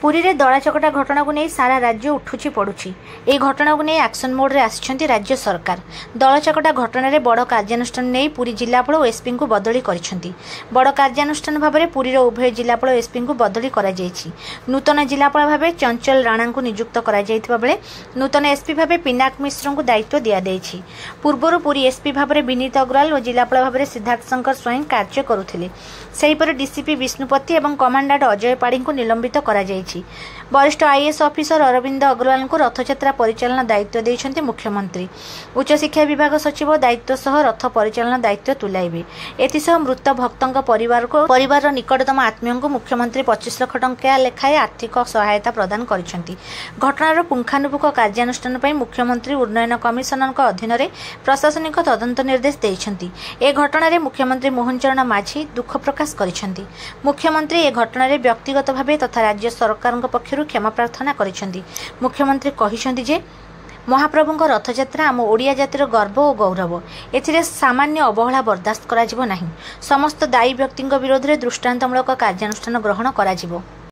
पुरी रे दला चकटा घटना को नहीं सारा राज्य उठुची पड़ुची। ए घटना को नहीं एक्शन मोड रे आसिछंती राज्य सरकार। दला चकटा घटना रे बड़ कार्यानुष्ठान नहीं पुरी जिलापाल और एसपी को बदली करिसेंती। बड़ कार्यानुष्ठान भाव में पुरी रे उभय जिलापाल और एसपी को बदली करा जायछि। नूतन जिलापाल भाव चंचल राणा को नियुक्त करा जायतिबा बेले नूतन एसपी भाव पिनाक मिश्र को दायित्व दिया देछि। पूर्वरु पुरी एसपी भाव में विनीत अग्रवाल और जिलापाल भाव में सिद्धार्थ शंकर स्वयं कार्य करुथिले। सेहीपरि डीसीपी विष्णुपति और कमांडेंट अजय पाड़ी को निलंबित करा जायछि। वरिष्ठ आईएएस ऑफिसर अरविंद अग्रवाल को रथयात्रा परिचालन दायित्व देइछन्ति मुख्यमंत्री। उच्च शिक्षा विभाग सचिव दायित्व सह रथ परिचालन दायित्व तुलाइबे। एथिसह मृत भक्तों परिवार निकटतम आत्मीय को मुख्यमंत्री 25 लाख टंका लेखाएं आर्थिक सहायता प्रदान करिसेंति। घटनार पुंखानुपुंख कार्यानुष्ठान पई मुख्यमंत्री उन्नयन कमिशनर अधीन में प्रशासनिक तदंत निर्देश देइछन्ति। ए घटना रे मुख्यमंत्री मोहन चरण माझी दुख प्रकाश करिसेंति। मुख्यमंत्री ए घटना रे व्यक्तिगत भावे तथा राज्य सरकार पक्षरु क्षमा प्रार्थना करिसेंति। मुख्यमंत्री कहिसेंति जे महाप्रभुଙ୍କ रथयात्रा आम ओडिया जातिर गर्व और गौरव। एथिरे सामान्य अवहेला बर्दाश्त करा जिवो नाही। समस्त दायी व्यक्तिଙ୍କ विरोध में दृष्टांतमूलक कार्यानुष्ठान ग्रहण करा जिवो।